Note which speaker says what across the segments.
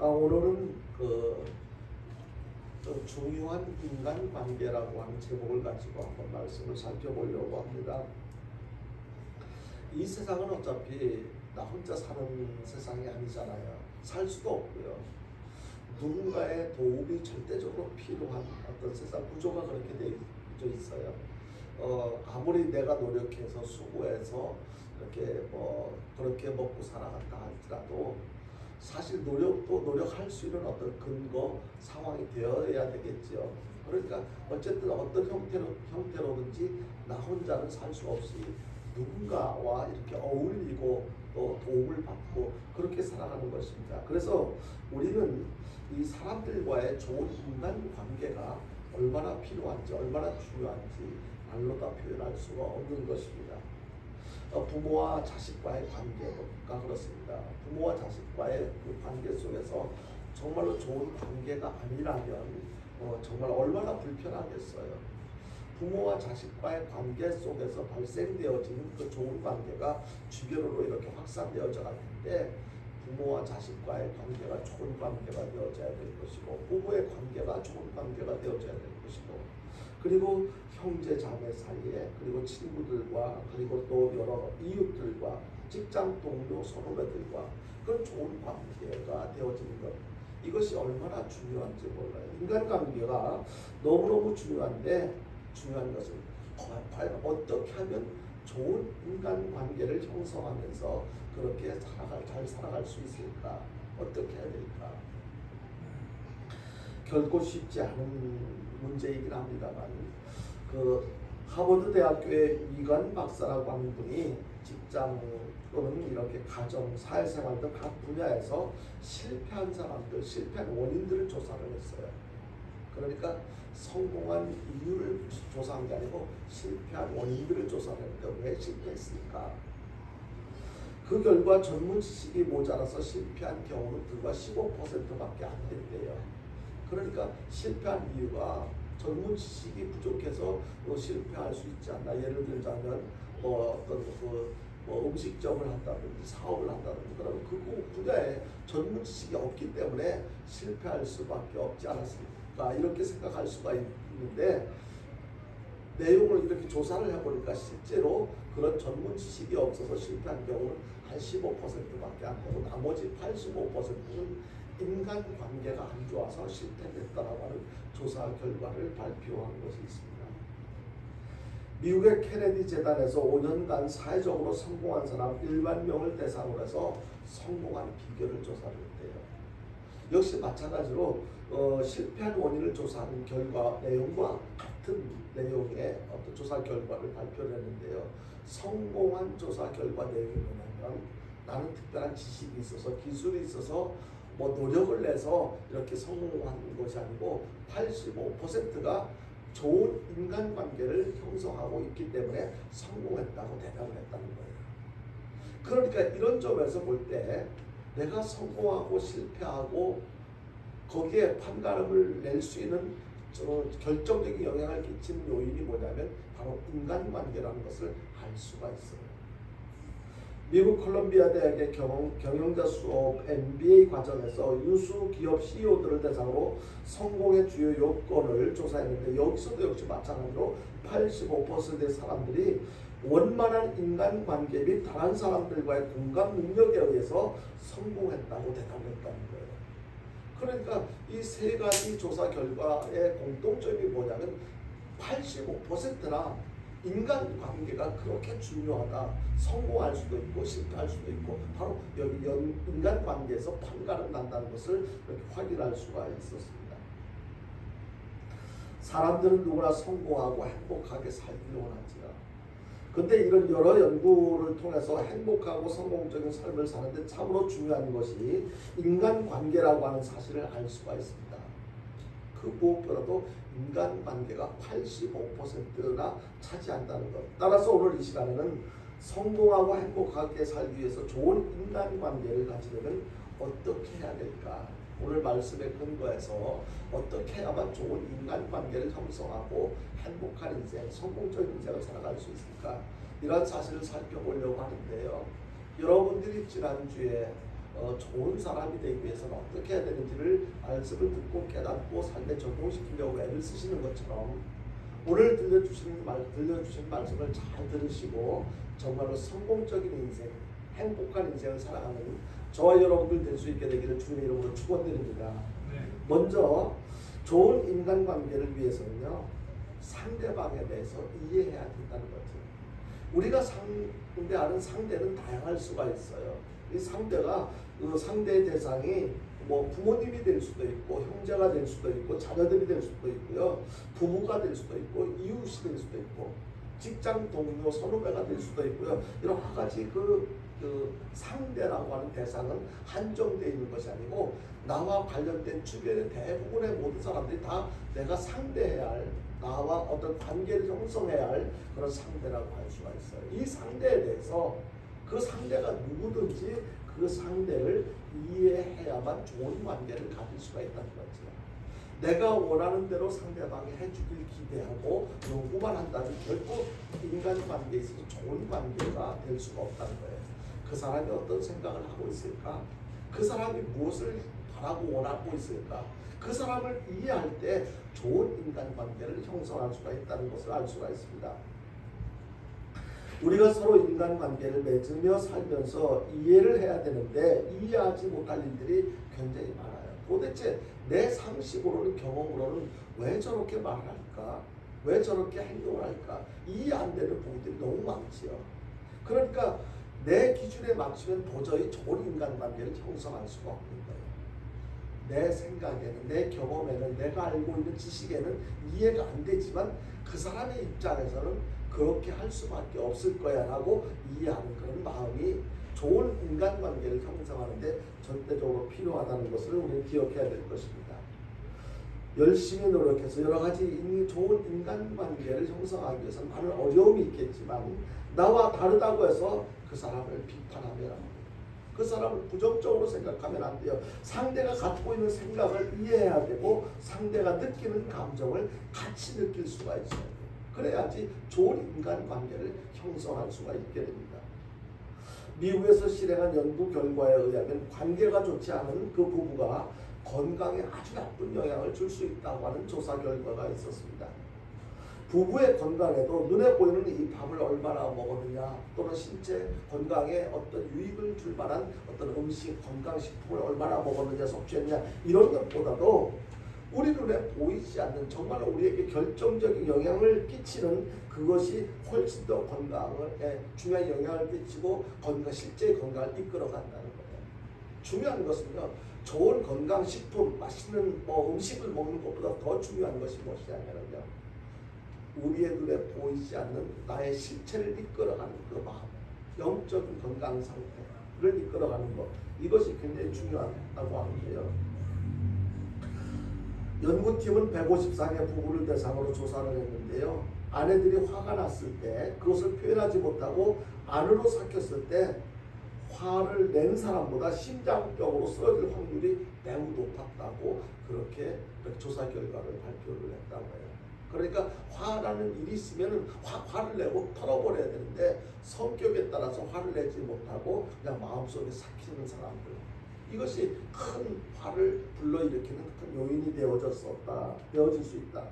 Speaker 1: 오늘은 좀 중요한 인간관계라고 하는 제목을 가지고 한번 말씀을 살펴보려고 합니다. 이 세상은 어차피 나 혼자 사는 세상이 아니잖아요. 살 수도 없고요. 누군가의 도움이 절대적으로 필요한 어떤 세상 구조가 그렇게 되어 있어요. 아무리 내가 노력해서 수고해서 이렇게 그렇게 먹고 살아간다 할지라도 사실 노력도 노력할 수 있는 어떤 근거 상황이 되어야 되겠죠. 그러니까 어쨌든 어떤 형태로든지 나 혼자는 살 수 없이 누군가와 이렇게 어울리고 또 도움을 받고 그렇게 살아가는 것입니다. 그래서 우리는 이 사람들과의 좋은 인간 관계가 얼마나 필요한지 얼마나 중요한지 말로 다 표현할 수가 없는 것입니다. 부모와 자식과의 관계가 그렇습니다. 부모와 자식과의 그 관계 속에서 정말로 좋은 관계가 아니라면 정말 얼마나 불편하겠어요. 부모와 자식과의 관계 속에서 발생되어지는 그 좋은 관계가 주변으로 이렇게 확산되어져 갔는데 부모와 자식과의 관계가 좋은 관계가 되어져야 될 것이고 부부의 관계가 좋은 관계가 되어져야 될 것이고 그리고 형제 자매 사이에 그리고 친구들과 그리고 또 여러 이웃들과 직장 동료 선후배들과 그런 좋은 관계가 되어지는 것 이것이 얼마나 중요한지 몰라요. 인간관계가 너무너무 중요한데 중요한 것은 과연 어떻게 하면 좋은 인간관계를 형성하면서 그렇게 잘 살아갈 수 있을까? 어떻게 해야 될까? 결코 쉽지 않은 문제이긴 합니다만 그 하버드 대학교의 위관 박사라고 하는 분이 직장 또는 이렇게 가정, 사회생활 등 각 분야에서 실패한 사람들, 실패한 원인들을 조사를 했어요. 그러니까 성공한 이유를 조사한 게 아니고 실패한 원인들을 조사를 했는데 왜 실패했을까? 그 결과 전문 지식이 모자라서 실패한 경우는 불과 15%밖에 안 된대요. 그러니까 실패한 이유가 전문 지식이 부족해서 실패할 수 있지 않나. 예를 들자면 어떤 음식점을 한다든지 사업을 한다든지 그러면 그 분야에 전문 지식이 없기 때문에 실패할 수밖에 없지 않았습니까? 이렇게 생각할 수가 있는데 내용을 이렇게 조사를 해보니까 실제로 그런 전문 지식이 없어서 실패한 경우는 한 15%밖에 안 되고 나머지 85%는 인간관계가 안 좋아서 실패했다라고 하는 조사 결과를 발표한 것이 있습니다. 미국의 케네디 재단에서 5년간 사회적으로 성공한 사람 1만 명을 대상으로 해서 성공한 비결을 조사를 했대요. 역시 마찬가지로 실패한 원인을 조사하는 결과 내용과 같은 내용의 어떤 조사 결과를 발표를 했는데요. 성공한 조사 결과 내용이 뭐냐면 나는 특별한 지식이 있어서 기술이 있어서 노력을 내서 이렇게 성공한 것이 아니고 85%가 좋은 인간관계를 형성하고 있기 때문에 성공했다고 대답을 했다는 거예요. 그러니까 이런 점에서 볼 때 내가 성공하고 실패하고 거기에 판가름을 낼 수 있는 결정적인 영향을 끼치는 요인이 뭐냐면 바로 인간관계라는 것을 알 수가 있어요. 미국 콜롬비아 대학의 경영자 수업 MBA 과정에서 유수 기업 CEO들을 대상으로 성공의 주요 요건을 조사했는데 여기서도 역시 마찬가지로 85%의 사람들이 원만한 인간관계 및 다른 사람들과의 공감 능력에 의해서 성공했다고 대답했다는 거예요. 그러니까 이 세 가지 조사 결과의 공통점이 뭐냐면 85%나 인간관계가 그렇게 중요하다. 성공할 수도 있고 실패할 수도 있고 바로 여기 인간관계에서 판가름 난다는 것을 이렇게 확인할 수가 있었습니다. 사람들은 누구나 성공하고 행복하게 살기를 원하지요. 근데 이런 여러 연구를 통해서 행복하고 성공적인 삶을 사는데 참으로 중요한 것이 인간관계라고 하는 사실을 알 수가 있습니다. 그 무엇보다도 인간관계가 85%나 차지한다는 것. 따라서 오늘 이 시간에는 성공하고 행복하게 살기 위해서 좋은 인간관계를 가지려면 어떻게 해야 될까? 오늘 말씀에 근거해서 어떻게 해야만 좋은 인간관계를 형성하고 행복한 인생, 성공적인 인생을 살아갈 수 있을까? 이런 사실을 살펴보려고 하는데요. 여러분들이 지난주에 좋은 사람이 되기 위해서는 어떻게 해야 되는지를 말씀을 듣고 깨닫고 삶에 적용시키려고 애를 쓰시는 것처럼 오늘 들려주신 말씀을 잘 들으시고 정말로 성공적인 인생, 행복한 인생을 살아가는 저와 여러분들 될 수 있게 되기를 주님의 이름으로 축원드립니다. 먼저 좋은 인간관계를 위해서는요, 상대방에 대해서 이해해야 된다는 거죠. 우리가 상대하는 상대는 다양할 수가 있어요. 이 상대가 그 상대의 대상이 뭐 부모님이 될 수도 있고 형제가 될 수도 있고 자녀들이 될 수도 있고요, 부부가 될 수도 있고 이웃이 될 수도 있고 직장 동료 선후배가 될 수도 있고요. 여러 가지 그 상대라고 하는 대상은 한정되어 있는 것이 아니고 나와 관련된 주변의 대부분의 모든 사람들이 다 내가 상대해야 할, 나와 어떤 관계를 형성해야 할 그런 상대라고 할 수가 있어요. 이 상대에 대해서 그 상대가 누구든지 그 상대를 이해해야만 좋은 관계를 가질 수가 있다는 거죠. 내가 원하는 대로 상대방이 해주길 기대하고 요구만 한다면 결코 인간관계에 있어서 좋은 관계가 될 수가 없다는 거예요. 그 사람이 어떤 생각을 하고 있을까? 그 사람이 무엇을 바라고 원하고 있을까? 그 사람을 이해할 때 좋은 인간관계를 형성할 수가 있다는 것을 알 수가 있습니다. 우리가 서로 인간관계를 맺으며 살면서 이해를 해야 되는데 이해하지 못할 일들이 굉장히 많아요. 도대체 내 상식으로는 경험으로는 왜 저렇게 말을 할까? 왜 저렇게 행동을 할까? 이해 안 되는 부분들이 너무 많지요. 그러니까 내 기준에 맞추면 도저히 좋은 인간관계를 형성할 수가 없는 거예요. 내 생각에는, 내 경험에는, 내가 알고 있는 지식에는 이해가 안 되지만 그 사람의 입장에서는 그렇게 할 수밖에 없을 거야 라고 이해하는 그런 마음이 좋은 인간관계를 형성하는데 절대적으로 필요하다는 것을 우리는 기억해야 될 것입니다. 열심히 노력해서 여러 가지 좋은 인간관계를 형성하기 위해서는 많은 어려움이 있겠지만 나와 다르다고 해서 그 사람을 비판하면 안 돼요. 그 사람을 부정적으로 생각하면 안 돼요. 상대가 갖고 있는 생각을 이해해야 되고 상대가 느끼는 감정을 같이 느낄 수가 있어야 돼요. 그래야지 좋은 인간관계를 형성할 수가 있게 됩니다. 미국에서 실행한 연구 결과에 의하면 관계가 좋지 않은 그 부부가 건강에 아주 나쁜 영향을 줄 수 있다고 하는 조사 결과가 있었습니다. 부부의 건강에도 눈에 보이는 이 밥을 얼마나 먹었느냐 또는 신체 건강에 어떤 유익을 줄 만한 어떤 음식, 건강식품을 얼마나 먹었느냐, 섭취했느냐 이런 것보다도 우리 눈에 보이지 않는 정말 우리에게 결정적인 영향을 끼치는 그것이 훨씬 더 건강에 중요한 영향을 끼치고 실제 건강을 이끌어간다는 거예요. 중요한 것은요, 좋은 건강식품, 맛있는 음식을 먹는 것보다 더 중요한 것이 무엇이냐면요, 우리의 눈에 보이지 않는 나의 실체를 이끌어가는 그 마음, 영적인 건강 상태를 이끌어가는 것, 이것이 굉장히 중요하다고 하는데요. 연구팀은 154개 부부를 대상으로 조사를 했는데요. 아내들이 화가 났을 때 그것을 표현하지 못하고 안으로 삭혔을 때 화를 낸 사람보다 심장병으로 쓰러질 확률이 매우 높았다고 그렇게 조사 결과를 발표를 했다고 해요. 그러니까 화라는 일이 있으면 화를 내고 털어버려야 되는데 성격에 따라서 화를 내지 못하고 그냥 마음속에 삭히는 사람들, 이것이 큰 화를 불러일으키는 큰 요인이 되어질 수 있다.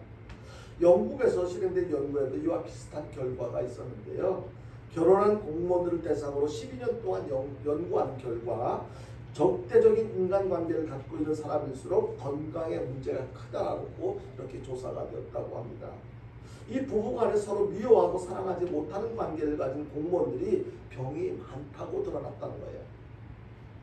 Speaker 1: 영국에서 실행된 연구에도 이와 비슷한 결과가 있었는데요. 결혼한 공무원들을 대상으로 12년 동안 연구한 결과 적대적인 인간관계를 갖고 있는 사람일수록 건강에 문제가 크다라고 이렇게 조사가 되었다고 합니다. 이 부부간에 서로 미워하고 사랑하지 못하는 관계를 가진 공무원들이 병이 많다고 드러났다는 거예요.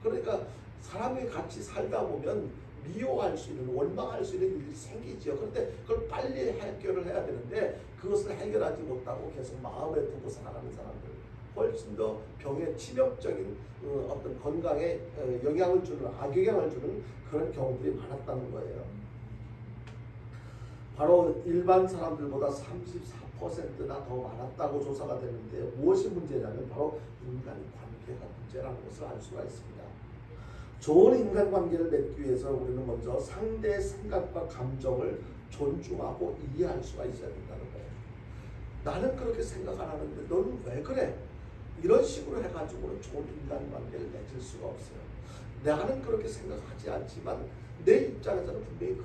Speaker 1: 그러니까 사람이 같이 살다 보면 미워할 수 있는, 원망할 수 있는 일이 생기죠. 그런데 그걸 빨리 해결을 해야 되는데 그것을 해결하지 못하고 계속 마음에 두고 살아가는 사람들, 훨씬 더 병에 치명적인 어떤 건강에 영향을 주는, 악영향을 주는 그런 경우들이 많았다는 거예요. 바로 일반 사람들보다 34%나 더 많았다고 조사가 됐는데요. 무엇이 문제냐면 바로 인간관계가 문제라는 것을 알 수가 있습니다. 좋은 인간관계를 맺기 위해서 우리는 먼저 상대의 생각과 감정을 존중하고 이해할 수가 있어야 된다는 거예요. 나는 그렇게 생각 안 하는데 너는 왜 그래? 이런 식으로 해가지고는 좋은 인간관계를 맺을 수가 없어요. 나는 그렇게 생각하지 않지만 내 입장에서는 분명히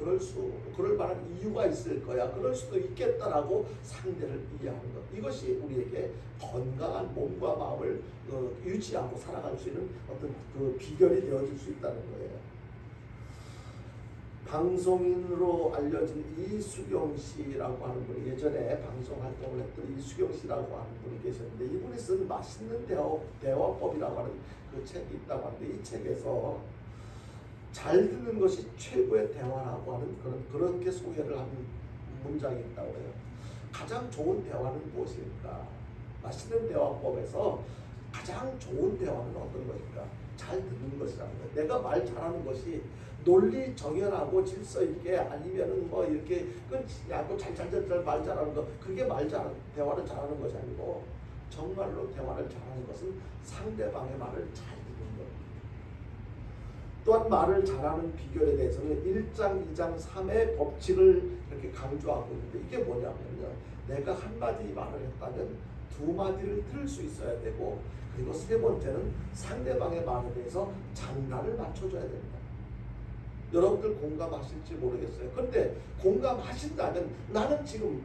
Speaker 1: 그럴 만한 이유가 있을 거야. 그럴 수도 있겠다라고 상대를 이해하는 것. 이것이 우리에게 건강한 몸과 마음을 유지하고 살아갈 수 있는 어떤 그 비결이 되어줄 수 있다는 거예요. 방송인으로 알려진 이수경 씨라고 하는 분이 예전에 방송 활동을 했던 이수경 씨라고 하는 분이 계셨는데 이분이 쓴 맛있는 대화법이라고 하는 그 책이 있다고 하는데 이 책에서 잘 듣는 것이 최고의 대화라고 하는 그렇게 소개를 한 문장이 있다고 해요. 가장 좋은 대화는 무엇일까? 맛있는 대화법에서 가장 좋은 대화는 어떤 것일까? 잘 듣는 것이라는 거예요. 내가 말 잘하는 것이 논리 정연하고 질서 있게 아니면은 뭐 이렇게 끊치지 않고 잘 말 잘하는 거 그게 대화를 잘하는 것이 아니고 정말로 대화를 잘하는 것은 상대방의 말을 잘 듣는 것. 또한 말을 잘하는 비결에 대해서는 1장, 2장, 3의 법칙을 이렇게 강조하고 있는데 이게 뭐냐면요. 내가 한마디 말을 했다면 2마디를 들을 수 있어야 되고 그리고 3번째는 상대방의 말에 대해서 장단을 맞춰줘야 됩니다. 여러분들 공감하실지 모르겠어요. 그런데 공감하신다면 나는 지금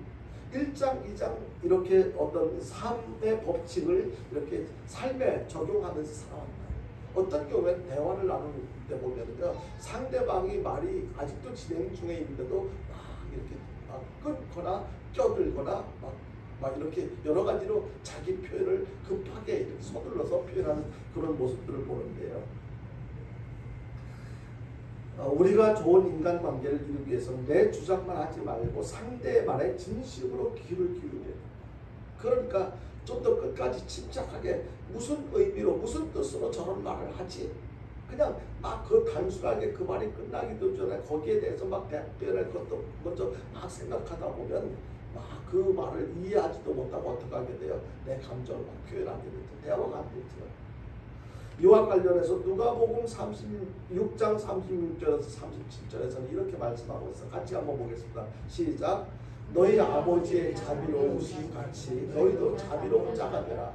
Speaker 1: 1장, 2장 이렇게 어떤 삶의 법칙을 이렇게 삶에 적용하면서 살아왔나요? 어떤 경우에 대화를 나눌 때 보면요. 상대방이 말이 아직도 진행 중에 있는데도 막 이렇게 막 끊거나 껴들거나 막 이렇게 여러 가지로 자기 표현을 급하게 이렇게 서둘러서 표현하는 그런 모습들을 보는데요. 우리가 좋은 인간관계를 이루기 위해서는 내 주장만 하지 말고 상대의 말에 진심으로 귀를 기울여야 돼. 그러니까 좀 더 끝까지 침착하게 무슨 의미로 무슨 뜻으로 저런 말을 하지? 그냥 막 그 단순하게 그 말이 끝나기도 전에 거기에 대해서 막 대변할 것도 먼저 막 생각하다 보면 막 그 말을 이해하지도 못하고 어떻게 하게 돼요? 내 감정을 막 표현하게 되죠. 대화가 안 되죠. 이와 관련해서 누가복음 36장 36절에서 37절에서는 이렇게 말씀하고 있어요. 같이 한번 보겠습니다. 시작. 너희 아버지의 자비로우심 같이 너희도 자비로운 자가 되라.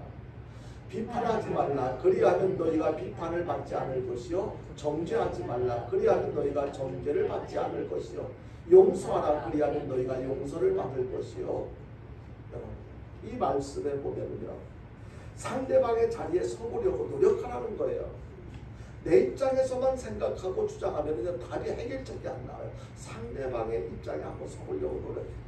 Speaker 1: 비판하지 말라. 그리하면 너희가 비판을 받지 않을 것이요. 정죄하지 말라. 그리하면 너희가 정죄를 받지 않을 것이요. 용서하라. 그리하면 너희가 용서를 받을 것이요. 이 말씀에 보면요. 상대방의 자리에 서보려고 노력하라는 거예요. 내 입장에서만 생각하고 주장하면 답이 해결책이 안 나와요. 상대방의 입장에 한번 서보려고 노력해요.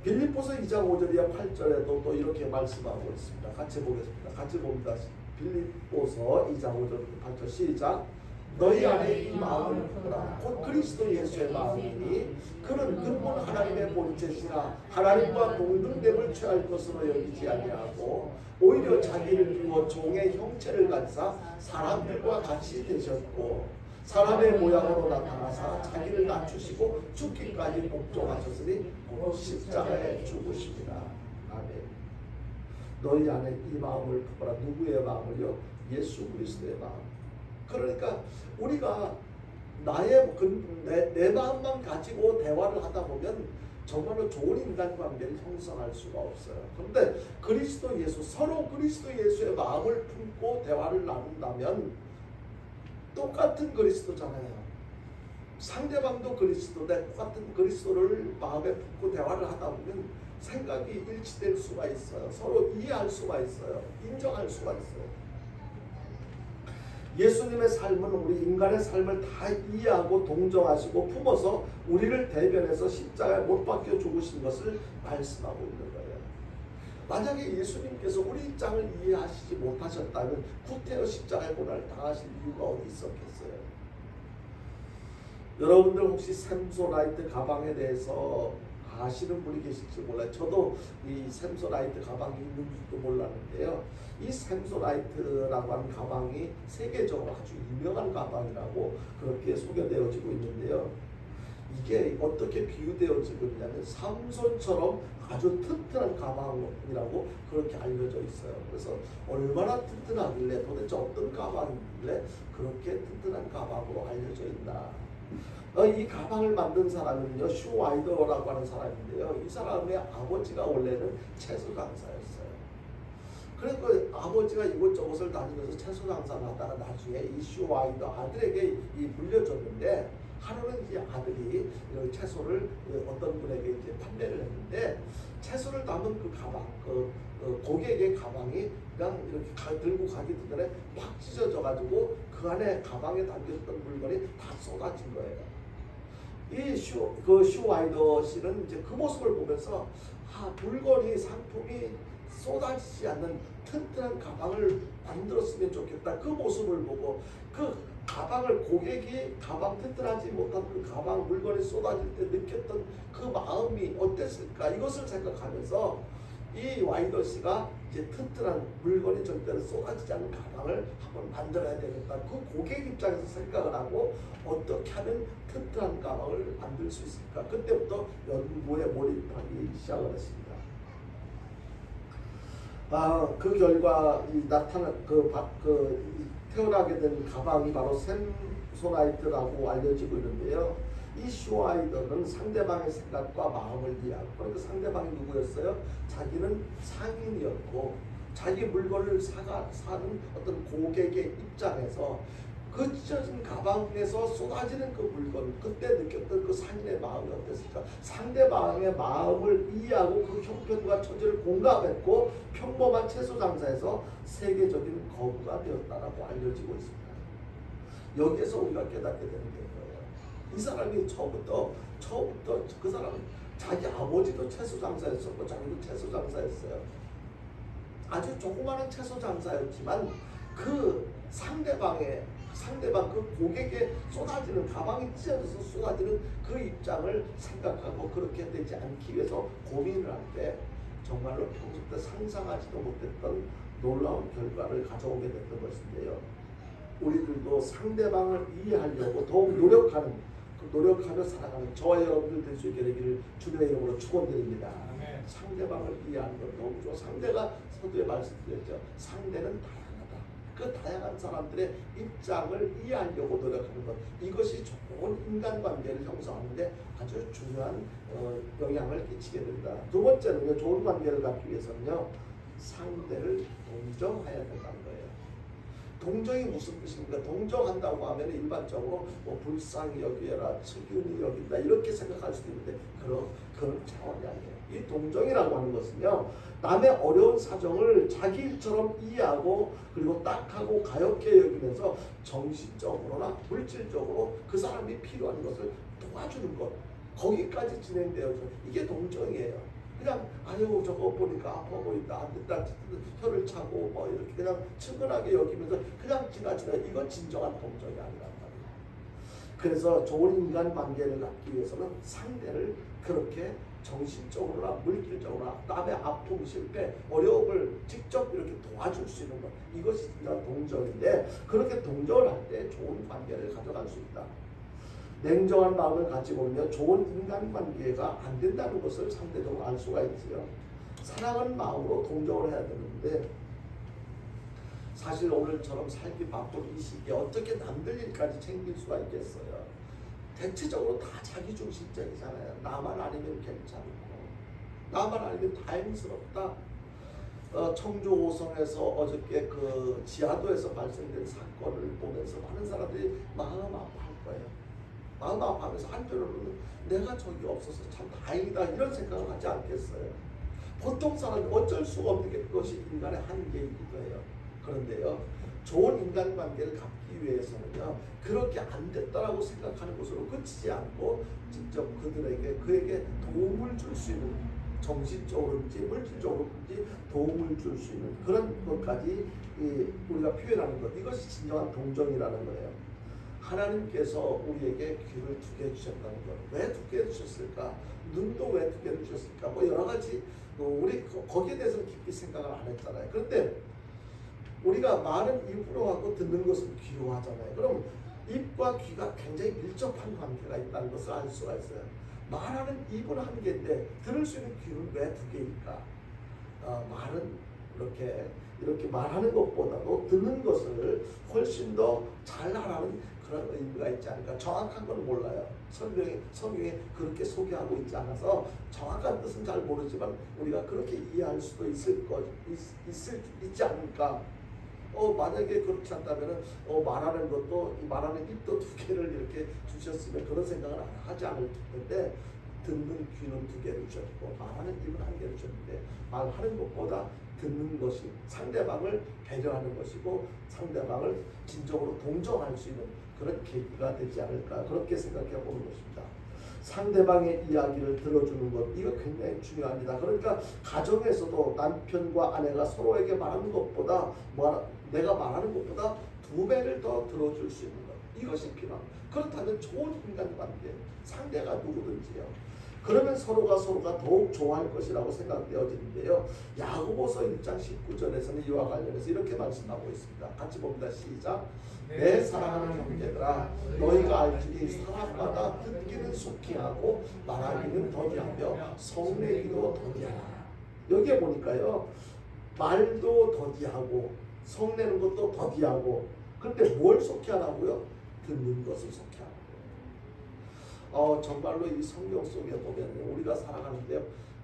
Speaker 1: 빌립보서 2장 5절이야 8절에도 또 이렇게 말씀하고 있습니다. 같이 보겠습니다. 같이 봅니다. 빌립보서 2장 5절부터 8절 시작. 너희 안에 이 마음을 품으라. 곧 그리스도 예수의 마음이니 그는 근본 하나님의 본체시나 하나님과 동등됨을 취할 것으로 여기지 아니하고 오히려 자기를 비워 종의 형체를 가지사 사람들과 같이 되셨고 사람의 모양으로 나타나사 자기를 낮추시고 죽기까지 복종하셨으니 곧 십자가에 죽으십니다. 아멘. 너희 안에 이 마음을 품어라. 누구의 마음을요? 예수 그리스도의 마음. 그러니까 우리가 내 마음만 가지고 대화를 하다 보면 정말로 좋은 인간관계를 형성할 수가 없어요. 그런데 그리스도 예수, 서로 그리스도 예수의 마음을 품고 대화를 나눈다면 똑같은 그리스도잖아요. 상대방도 그리스도인데 똑같은 그리스도를 마음에 품고 대화를 하다 보면 생각이 일치될 수가 있어요. 서로 이해할 수가 있어요. 인정할 수가 있어요. 예수님의 삶은 우리 인간의 삶을 다 이해하고 동정하시고 품어서 우리를 대변해서 십자가에 못 박혀 죽으신 것을 말씀하고 있는 거예요. 만약에 예수님께서 우리 입장을 이해하시지 못하셨다면 구태여 십자가에 고난을 당하실 이유가 어디 있었겠어요? 여러분들 혹시 샘소나이트 가방에 대해서 아시는 분이 계실지 몰라요. 저도 이 샘소나이트 가방이 있는지도 몰랐는데요. 이 샘소나이트라고 하는 가방이 세계적으로 아주 유명한 가방이라고 그렇게 소개되어지고 있는데요. 이게 어떻게 비유되어지고 있냐면 삼손처럼 아주 튼튼한 가방이라고 그렇게 알려져 있어요. 그래서 얼마나 튼튼하길래 도대체 어떤 가방이길래 그렇게 튼튼한 가방으로 알려져 있나. 이 가방을 만든 사람은요, 슈와이더라고 하는 사람인데요. 이 사람의 아버지가 원래는 채소 강사였어요. 그러니까 아버지가 이곳저곳을 다니면서 채소 장사를 하다가 나중에 이 슈와이더 아들에게 물려줬는데, 하루는 이제 아들이 채소를 어떤 분에게 이제 판매를 했는데, 채소를 담은 그 가방, 고객의 가방이 그냥 이렇게 들고 가기 전에 팍 찢어져 가지고 그 안에 가방에 담겼던 물건이 다 쏟아진 거예요. 이 슈와이더 씨는 이제 그 모습을 보면서 물건이, 상품이 쏟아지지 않는 튼튼한 가방을 만들었으면 좋겠다. 그 모습을 보고 그 가방을, 고객이 가방, 튼튼하지 못한 그 가방 물건이 쏟아질 때 느꼈던 그 마음이 어땠을까, 이것을 생각하면서 이 와이더 씨가 이제 튼튼한 물건이 절대로 쏟아지지 않는 가방을 한번 만들어야 되겠다. 그 고객 입장에서 생각을 하고 어떻게 하면 튼튼한 가방을 만들 수 있을까. 그때부터 연구에 몰입하기 시작을 했습니다. 그 결과 태어나게 된 가방이 바로 샘소나이트라고 알려지고 있는데요. 이 슈와이더는 상대방의 생각과 마음을 이해하고, 그러니까 상대방이 누구였어요? 자기는 상인이었고, 자기 물건을 사는 어떤 고객의 입장에서 그 찢어진 가방에서 쏟아지는 그 물건, 그때 느꼈던 그 상인의 마음이 어땠을까? 상대방의 마음을 이해하고 그 형편과 처지를 공감했고, 평범한 채소 장사에서 세계적인 거부가 되었다라고 알려지고 있습니다. 여기에서 우리가 깨닫게 되는 게 뭐예요? 이 사람이 처음부터 그 사람은 자기 아버지도 채소 장사였었고 자기도 채소 장사였어요. 아주 조그마한 채소 장사였지만 그 상대방 그 고객에 쏟아지는, 가방이 찢어져서 쏟아지는 그 입장을 생각하고 그렇게 되지 않기 위해서 고민을 할 때 정말로 평소 때 상상하지도 못했던 놀라운 결과를 가져오게 됐던 것인데요. 우리들도 상대방을 이해하려고 더욱 노력하며 살아가는 저와 여러분들 될 수 있게 되기를 주님의 이름으로 축원드립니다. 상대방을 이해하는 것 너무 좋아. 상대가 서두에 말씀드렸죠. 상대는 다양하다. 그 다양한 사람들의 입장을 이해하려고 노력하는 것, 이것이 좋은 인간관계를 형성하는데 아주 중요한 영향을 끼치게 됩니다. 두 번째는요, 좋은 관계를 갖기 위해서는요, 상대를 동정해야 된다는 거예요. 동정이 무슨 뜻입니까? 동정한다고 하면 일반적으로 불쌍히 여기라, 측은히 여긴다, 이렇게 생각할 수도 있는데 그런 차원이 아니에요. 이 동정이라고 하는 것은요, 남의 어려운 사정을 자기 일처럼 이해하고 그리고 딱하고 가엾게 여기면서 정신적으로나 물질적으로 그 사람이 필요한 것을 도와주는 것, 거기까지 진행되어서 이게 동정이에요. 그냥 아유 저거 보니까 아파 보인다, 안 된다, 혀를 차고 이렇게 그냥 측은하게 여기면서 그냥 지나치다, 이건 진정한 동정이 아니란 말이에요. 그래서 좋은 인간관계를 갖기 위해서는 상대를 그렇게 정신적으로나 물질적으로나 남의 아픔, 실패, 어려움을 직접 이렇게 도와줄 수 있는 것, 이것이 진짜 동정인데, 그렇게 동정을 할 때 좋은 관계를 가져갈 수 있다. 냉정한 마음을 가지고는요, 좋은 인간관계가 안 된다는 것을 상대적으로 알 수가 있지요. 사랑하는 마음으로 동정을 해야 되는데, 사실 오늘처럼 살기 바쁜 이 시기에 어떻게 남들 일까지 챙길 수가 있겠어요. 대체적으로 다 자기중심적이잖아요. 나만 아니면 괜찮고, 나만 아니면 다행스럽다. 청주 5성에서 어저께 그 지하도에서 발생된 사건을 보면서 많은 사람들이 마음 아파할 거예요. 마음 아파하면서 한편으로는 내가 저기 없어서 참 다행이다, 이런 생각을 하지 않겠어요. 보통 사람은 어쩔 수가 없는 게 그것이 인간의 한계이기도 해요. 그런데요, 좋은 인간관계를 갖기 위해서는요, 그렇게 안 됐다라고 생각하는 것으로 그치지 않고 직접 그에게 도움을 줄 수 있는, 정신적으로든지 물질적으로든지 도움을 줄 수 있는 그런 것까지 우리가 표현하는 것, 이것이 진정한 동정이라는 거예요. 하나님께서 우리에게 귀를 2개 주셨다는 것, 왜 2개 주셨을까? 눈도 왜 2개 주셨을까? 여러 가지 우리 거기에 대해서는 깊이 생각을 안 했잖아요. 그런데 우리가 말은 입으로 하고 듣는 것은 귀로 하잖아요. 그럼 입과 귀가 굉장히 밀접한 관계가 있다는 것을 알 수가 있어요. 말하는 입은 한 개인데 들을 수 있는 귀는 왜 2개일까? 말은 이렇게 말하는 것보다도 듣는 것을 훨씬 더 잘 하라는 그런 의미가 있지 않을까. 정확한 건 몰라요. 성경에 그렇게 소개하고 있지 않아서 정확한 뜻은 잘 모르지만 우리가 그렇게 이해할 수도 있지 않을까. 만약에 그렇지 않다면 말하는 것도 말하는 입도 두 개를 이렇게 주셨으면 그런 생각을 하지 않을 텐데, 듣는 귀는 두 개를 주셨고 말하는 입은 한 개를 주셨는데, 말하는 것보다 듣는 것이 상대방을 배려하는 것이고 상대방을 진정으로 동정할 수 있는 그런 계기가 되지 않을까, 그렇게 생각해 보는 것입니다. 상대방의 이야기를 들어주는 것, 이거 굉장히 중요합니다. 그러니까 가정에서도 남편과 아내가 서로에게 말하는 것보다 내가 말하는 것보다 2배를 더 들어줄 수 있는 것, 이것이 필요합니다. 그렇다면 좋은 인간관계, 상대가 누구든지요, 그러면 서로가 더욱 좋아할 것이라고 생각되어지는데요. 야고보서 1장 19절에서는 이와 관련해서 이렇게 말씀하고 있습니다. 같이 봅니다. 시작. 내 사랑하는 형제들아, 너희가 알지니 사람마다 듣기는 속히 하고 말하기는 더디하며 성내기도 더디하라. 여기에 보니까요, 말도 더디하고 성내는 것도 더디하고, 그런데 뭘 속히 하라고요? 듣는 것을 속히 하라고. 정말로 이 성경 속에 보면 우리가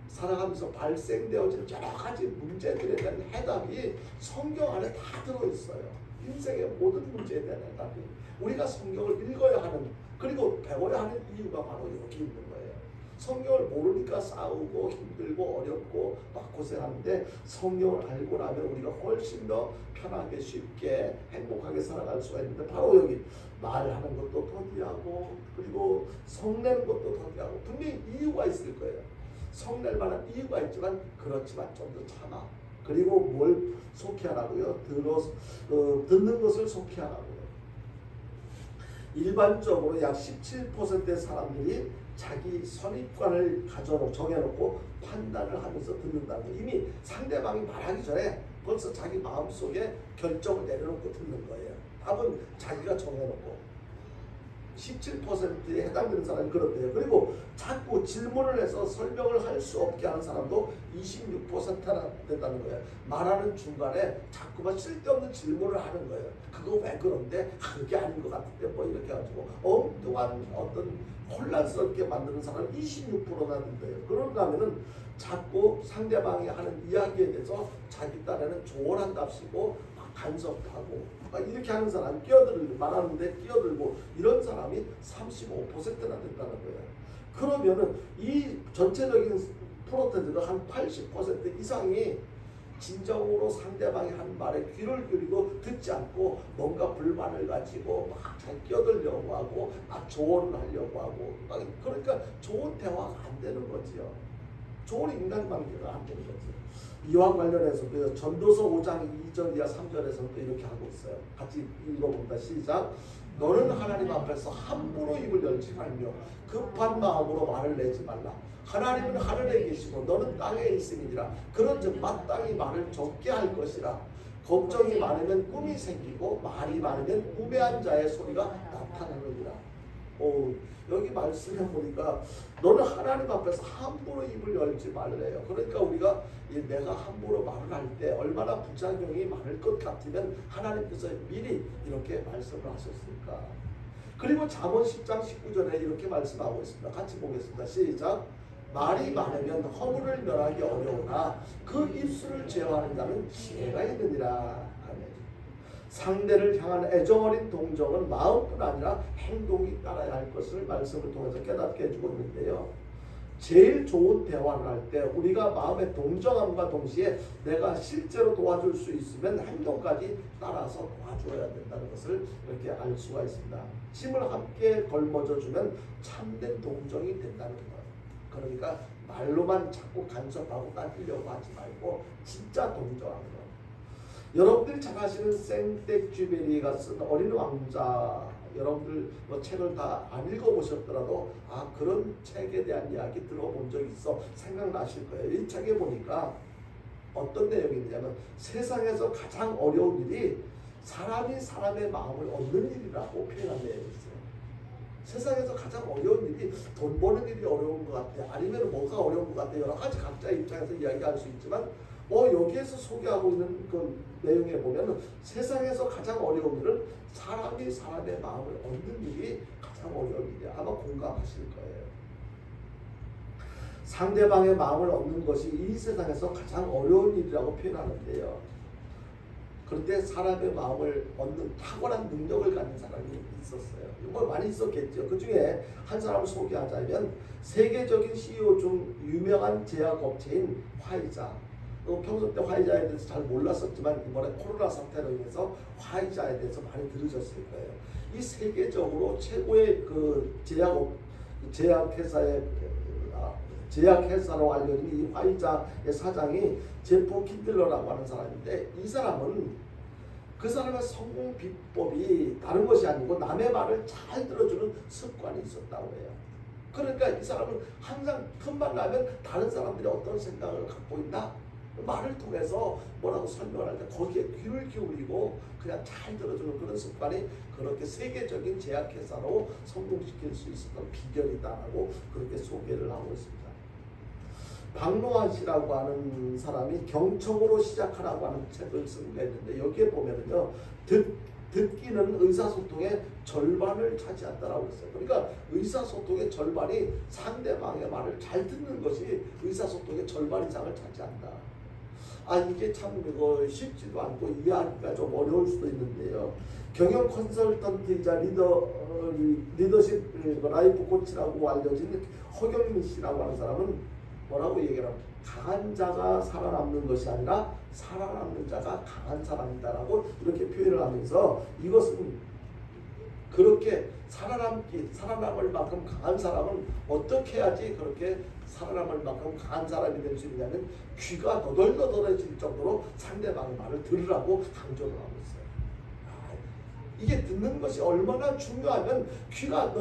Speaker 1: 살아가면서 발생되어질 여러 가지 문제들에 대한 해답이 성경 안에 다 들어있어요. 인생의 모든 문제에 대한 해답이 우리가 성경을 읽어야 하는, 그리고 배워야 하는 이유가 바로 여기 있는 거예요. 성경을 모르니까 싸우고 힘들고 어렵고 막 고생하는데, 성경을 알고 나면 우리가 훨씬 더 편하게 쉽게 행복하게 살아갈 수가 있는데, 바로 여기 말하는 것도 더디하고 그리고 성내는 것도 더디하고, 분명히 이유가 있을 거예요. 성낼 만한 이유가 있지만, 그렇지만 좀 더 참아. 그리고 뭘 속히 하라고요? 듣는 것을 속히 하라고요. 일반적으로 약 17%의 사람들이 자기 선입관을 정해놓고 판단을 하면서 듣는다는 거예요. 이미 상대방이 말하기 전에 벌써 자기 마음속에 결정을 내려놓고 듣는 거예요. 답은 자기가 정해놓고. 17%에 해당되는 사람이 그렇대요. 그리고 자꾸 질문을 해서 설명을 할 수 없게 하는 사람도 26%나 된다는 거예요. 말하는 중간에 자꾸만 쓸데없는 질문을 하는 거예요. 그거 왜 그런데? 그게 아닌 것 같은데? 뭐 이렇게 해가지고 엉뚱한 어떤 혼란스럽게 만드는 사람이 26%나 된대요. 그런다면은 자꾸 상대방이 하는 이야기에 대해서 자기 딴에는 조언한답시고 간섭하고 이렇게 하는 사람이 말하는데 끼어들고, 이런 사람이 35%나 된다는 거예요. 그러면은 이 전체적인 프로테스트가 한 80% 이상이 진정으로 상대방이 하는 말에 귀를 기울이고 듣지 않고 뭔가 불만을 가지고 막 잘 끼어들려고 하고 막 조언을 하려고 하고, 그러니까 좋은 대화가 안 되는 거지요. 좋은 인간관계가 안 되는 거지요. 이와 관련해서 전도서 5장 2절 이하 3절에서도 이렇게 하고 있어요. 같이 읽어봅니다. 시작. 너는 하나님 앞에서 함부로 입을 열지 말며 급한 마음으로 말을 내지 말라. 하나님은 하늘에 계시고 너는 땅에 있음이니라. 그런즉 마땅히 말을 적게 할 것이라. 걱정이 많으면 꿈이 생기고 말이 많으면 우매한 자의 소리가 나타나느니라. 여기 말씀해 보니까 너는 하나님 앞에서 함부로 입을 열지 말래요. 그러니까 우리가 내가 함부로 말을 할 때 얼마나 부작용이 많을 것 같으면 하나님께서 미리 이렇게 말씀을 하셨을까. 그리고 잠언 10장 19절에 이렇게 말씀하고 있습니다. 같이 보겠습니다. 시작. 말이 많으면 허물을 멸하기 어려우나 그 입술을 제어하는 자는 지혜가 있느니라. 상대를 향한 애정어린 동정은 마음뿐 아니라 행동이 따라야 할 것을 말씀을 통해서 깨닫게 해주고 있는데요. 제일 좋은 대화를 할 때 우리가 마음의 동정함과 동시에 내가 실제로 도와줄 수 있으면 행동까지 따라서 도와줘야 된다는 것을 이렇게 알 수가 있습니다. 힘을 함께 걸머져 주면 참된 동정이 된다는 거예요. 그러니까 말로만 자꾸 간섭하고 따지려고 하지 말고 진짜 동정하는 거예요. 여러분들이 잘 아시는 생텍쥐베리가 쓴 어린 왕자, 여러분들 책을 다 안 읽어보셨더라도 그런 책에 대한 이야기 들어본 적 있어 생각나실 거예요. 이 책에 보니까 어떤 내용이 있냐면 세상에서 가장 어려운 일이 사람이 사람의 마음을 얻는 일이라고 표현한 내용이 있어요. 세상에서 가장 어려운 일이 돈 버는 일이 어려운 것 같아, 아니면 뭐가 어려운 것 같아, 여러 가지 각자의 입장에서 이야기할 수 있지만 여기에서 소개하고 있는 그 내용에 보면 세상에서 가장 어려운 일은 사람이 사람의 마음을 얻는 일이 가장 어려운 일이야. 아마 공감하실 거예요. 상대방의 마음을 얻는 것이 이 세상에서 가장 어려운 일이라고 표현하는데요. 그런데 사람의 마음을 얻는 탁월한 능력을 가진 사람이 있었어요. 뭐 많이 있었겠죠. 그 중에 한 사람을 소개하자면 세계적인 CEO 중 유명한 제약업체인 화이자. 평소 때 화이자에 대해서 잘 몰랐었지만 이번에 코로나 사태로 인해서 화이자에 대해서 많이 들으셨을 거예요. 이 세계적으로 최고의 그 제약회사로 알려진 이 화이자의 사장이 제프 킨들러라고 하는 사람인데, 이 사람은 그 사람의 성공 비법이 다른 것이 아니고 남의 말을 잘 들어주는 습관이 있었다고 해요. 그러니까 이 사람은 항상 틈만 나면 다른 사람들이 어떤 생각을 갖고 있나 말을 통해서 뭐라고 설명할 때 거기에 귀를 기울이고 그냥 잘 들어주는 그런 습관이 그렇게 세계적인 제약회사로 성공시킬 수 있었던 비결이다라고 그렇게 소개를 하고 있습니다. 박노한 씨라고 하는 사람이 경청으로 시작하라고 하는 책을 쓴 게 있는데, 여기에 보면은요, 듣기는 의사소통의 절반을 차지한다라고 했어요. 그러니까 의사소통의 절반이 상대방의 말을 잘 듣는 것이 의사소통의 절반 이상을 차지한다. 이게 참 쉽지도 않고 이해하기가 좀 어려울 수도 있는데요. 경영 컨설턴트이자 리더십 라이프 코치라고 알려진 허경민 씨라고 하는 사람은 뭐라고 얘기를 합니까? 강한 자가 살아남는 것이 아니라 살아남는 자가 강한 사람이다라고 이렇게 표현을 하면서, 이것은 그렇게 살아남을 만큼 강한 사람은 어떻게 해야지 그렇게 살아남을 만큼 강한 사람이 될 수 있냐면 귀가 너덜너덜해질 정도로 상대방의 말을 들으라고 강조를 하고 있어요. 이게 듣는 것이 얼마나 중요하면, 귀가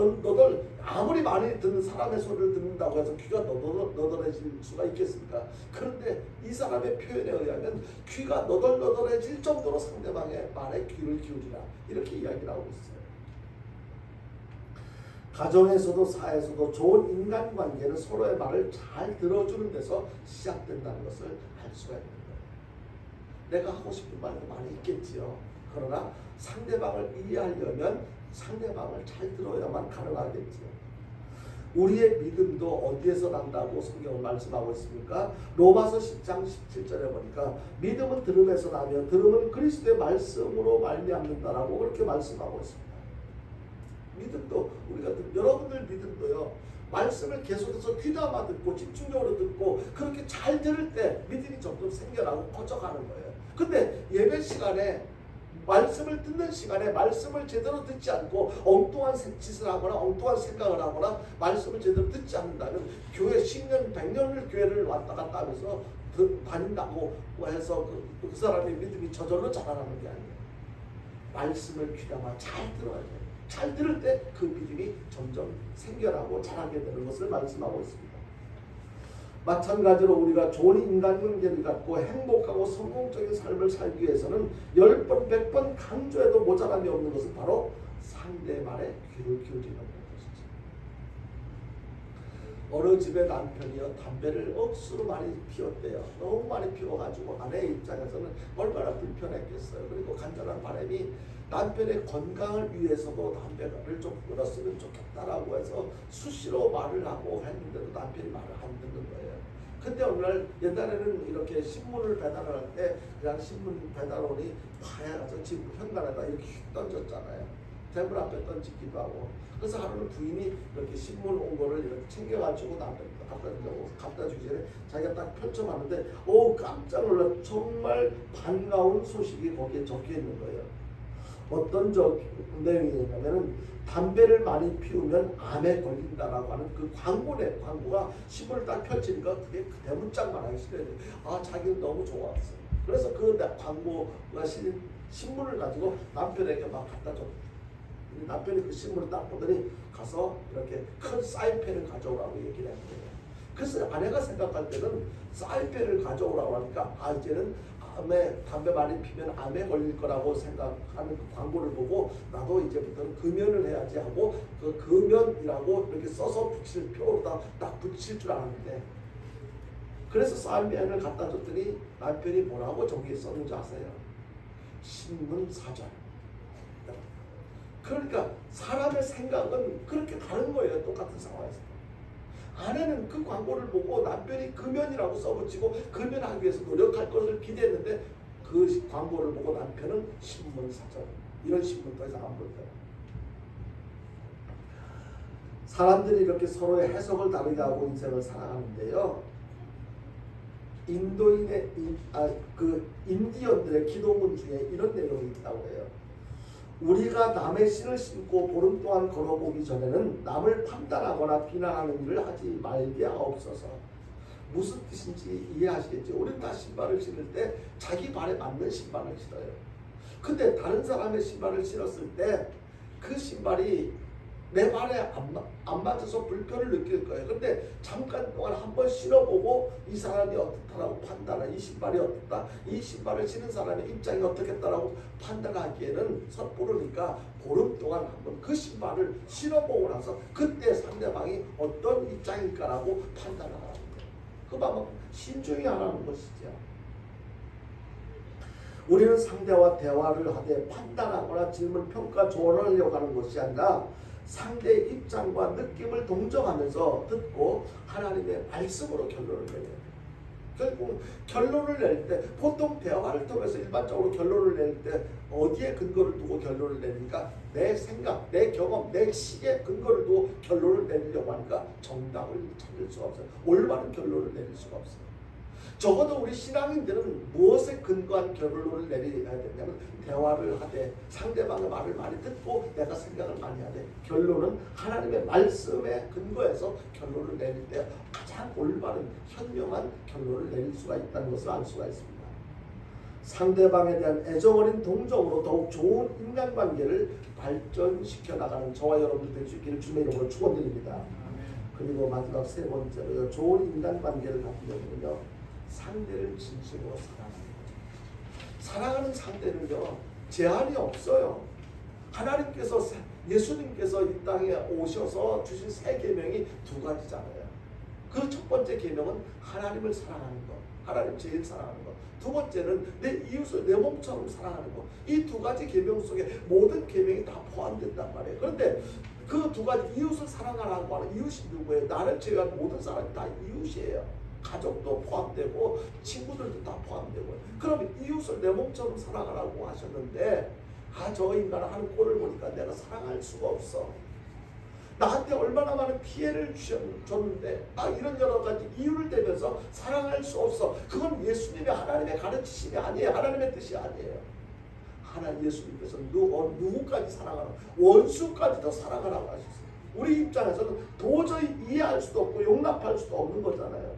Speaker 1: 아무리 많이 듣는 사람의 소리를 듣는다고 해서 귀가 너덜너덜해질 수가 있겠습니까? 그런데 이 사람의 표현에 의하면 귀가 너덜너덜해질 정도로 상대방의 말에 귀를 기울이라, 이렇게 이야기를 하고 있어요. 가정에서도 사회에서도 좋은 인간관계는 서로의 말을 잘 들어주는 데서 시작된다는 것을 알 수가 있는 거예요. 내가 하고 싶은 말도 많이 있겠지요. 그러나 상대방을 이해하려면 상대방을 잘 들어야만 가능하겠지요. 우리의 믿음도 어디에서 난다고 성경은 말씀하고 있습니까? 로마서 10장 17절에 보니까 믿음은 들음에서 나며 들음은 그리스도의 말씀으로 말미암는다라고 그렇게 말씀하고 있습니다. 믿음도 여러분들 믿음도요, 말씀을 계속해서 귀담아 듣고 집중적으로 듣고 그렇게 잘 들을 때 믿음이 점점 생겨나고 커져가는 거예요. 근데 예배 시간에 말씀을 듣는 시간에 말씀을 제대로 듣지 않고 엉뚱한 짓을 하거나 엉뚱한 생각을 하거나 말씀을 제대로 듣지 않는다면 교회 10년 100년을 교회를 왔다 갔다 하면서 다닌다고 해서 그 사람의 믿음이 저절로 자라나는 게 아니에요. 말씀을 귀담아 잘 들어야 돼요. 잘 들을 때 그 믿음이 점점 생겨나고 자라게 되는 것을 말씀하고 있습니다. 마찬가지로 우리가 좋은 인간관계를 갖고 행복하고 성공적인 삶을 살기 위해서는 10번, 100번 강조해도 모자람이 없는 것은 바로 상대의 말에 귀를 기울이는 것이죠. 어느 집의 남편이요, 담배를 억수로 많이 피웠대요. 너무 많이 피워가지고 아내의 입장에서는 얼마나 불편했겠어요. 그리고 간절한 바람이 남편의 건강을 위해서도 담배를 좀 끊었으면 좋겠다라고 해서 수시로 말을 하고 했는데도 남편이 말을 안 듣는 거예요. 근데 어느 날, 옛날에는 이렇게 신문을 배달을 할 때 그냥 신문 배달원이 파야가서 집 현관에다 이렇게 휙 던졌잖아요. 테이블 앞에 던지기도 하고. 그래서 하루는 부인이 이렇게 신문 온 거를 이렇게 챙겨가지고 남편한테 갖다 주기 전에 자기가 딱 펼쳐봤는데 깜짝 놀라 정말 반가운 소식이 거기에 적혀 있는 거예요. 어떤 내용이냐면은 담배를 많이 피우면 암에 걸린다라고 하는 그 광고가 신문을 딱 펼치니까 그게 대문짝만 하기 싫어요. 자기는 너무 좋았어요. 그래서 그 광고가 실린 신문을 가지고 남편에게 막 갖다 줬어요. 남편이 그 신문을 딱 보더니 가서 이렇게 큰 사인펜을 가져오라고 얘기를 했는 거예요. 그래서 아내가 생각할 때는 사인펜을 가져오라고 하니까 이제는 담배 많이 피면 암에 걸릴 거라고 생각하는 그 광고를 보고 나도 이제부터는 금연을 해야지 하고 그 금연이라고 이렇게 써서 붙일 표로다 딱 붙일 줄 알았는데 그래서 쌀면을 갖다 줬더니 남편이 뭐라고 종이에 썼는지 아세요? 신문사절. 그러니까 사람의 생각은 그렇게 다른 거예요. 똑같은 상황에서. 아내는 그 광고를 보고 남편이 금연이라고 써붙이고 금연하기 위해서 노력할 것을 기대했는데 그 광고를 보고 남편은 신문사절. 이런 신문 더 이상 안 볼 거예요. 사람들이 이렇게 서로의 해석을 다르게 하고 인생을 살아가는데요. 인디언들의 기도문 중에 이런 내용이 있다고 해요. 우리가 남의 신을 신고 보름 동안 걸어보기 전에는 남을 판단하거나 비난하는 일을 하지 말게 하옵소서. 무슨 뜻인지 이해하시겠죠? 우리는 다 신발을 신을 때 자기 발에 맞는 신발을 신어요. 근데 다른 사람의 신발을 신었을 때 그 신발이 내 발에 안 맞아서 불편을 느낄 거예요. 근데 잠깐 동안 한번 신어보고 이 사람이 어떻다라고 판단을, 이 신발이 어떻다, 이 신발을 신은 사람의 입장이 어떻겠다라고 판단하기에는 섣부르니까 보름 동안 한번 그 신발을 신어보고 나서 그때 상대방이 어떤 입장일까라고 판단을 하는 거예요. 그만 신중히 하라는 것이죠. 우리는 상대와 대화를 하되 판단하거나 질문, 평가, 조언하려고 하는 것이 아니라 상대의 입장과 느낌을 동정하면서 듣고 하나님의 말씀으로 결론을 내려야 돼요. 결국 결론을 낼 때 보통 대화를 통해서 일반적으로 결론을 낼 때 어디에 근거를 두고 결론을 내니까 내 생각, 내 경험, 내 시기에 근거를 두고 결론을 내리려고 하니까 정답을 찾을 수가 없어요. 올바른 결론을 내릴 수가 없어요. 적어도 우리 신앙인들은 무엇에 근거한 결론을 내려야 되냐면 대화를 하되 상대방의 말을 많이 듣고 내가 생각을 많이 하되 결론은 하나님의 말씀에 근거해서 결론을 내릴 때 가장 올바른 현명한 결론을 내릴 수가 있다는 것을 알 수가 있습니다. 상대방에 대한 애정어린 동정으로 더욱 좋은 인간관계를 발전시켜 나가는 저와 여러분들 될 수 있기를 주님의 이름으로 축원드립니다. 그리고 마지막 세 번째로 좋은 인간관계를 갖추려면요, 상대를 진심으로 사랑하는 거예요. 사랑하는 상대는요, 제한이 없어요. 하나님께서, 예수님께서 이 땅에 오셔서 주신 세 계명이 두 가지잖아요. 그 첫 번째 계명은 하나님을 사랑하는 것, 하나님 제일 사랑하는 것. 두 번째는 내 이웃을 내 몸처럼 사랑하는 것. 이 두 가지 계명 속에 모든 계명이 다 포함된단 말이에요. 그런데 그 두 가지 이웃을 사랑하라고 하는 이웃이 누구예요? 나를 제외한 모든 사람이 다 이웃이에요. 가족도 포함되고 친구들도 다 포함되고. 그러면 이웃을 내 몸처럼 사랑하라고 하셨는데 저 인간은 하는 꼴을 보니까 내가 사랑할 수가 없어. 나한테 얼마나 많은 피해를 줬는데 이런 여러 가지 이유를 대면서 사랑할 수 없어. 그건 예수님의 하나님의 가르치심이 아니에요. 하나님의 뜻이 아니에요. 하나님 예수님께서 누구까지 사랑하라고, 원수까지도 사랑하라고 하셨어요. 우리 입장에서는 도저히 이해할 수도 없고 용납할 수도 없는 거잖아요.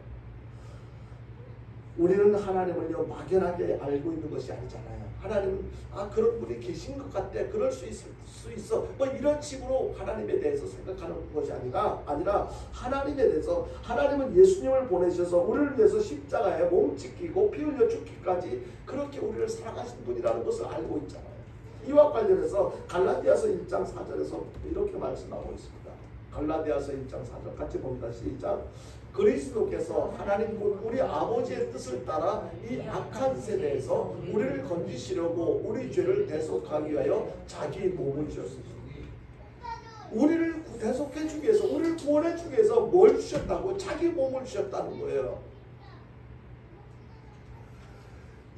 Speaker 1: 우리는 하나님을요 막연하게 알고 있는 것이 아니잖아요. 하나님은 그런 분이 계신 것 같아, 그럴 수 있어 뭐 이런 식으로 하나님에 대해서 생각하는 것이 아니라 하나님에 대해서, 하나님은 예수님을 보내셔서 우리를 위해서 십자가에 몸 찢기고 피 흘려 죽기까지 그렇게 우리를 사랑하신 분이라는 것을 알고 있잖아요. 이와 관련해서 갈라디아서 1장 4절에서 이렇게 말씀하고 있습니다. 갈라디아서 1장 4절 같이 봅니다. 시작. 그리스도께서 하나님 곧 우리 아버지의 뜻을 따라 이 악한 세대에서 우리를 건지시려고 우리 죄를 대속하기 위하여 자기 몸을 주셨습니다. 우리를 대속해 주기 위해서, 우리를 구원해 주기 위해서 뭘 주셨다고? 자기 몸을 주셨다는 거예요.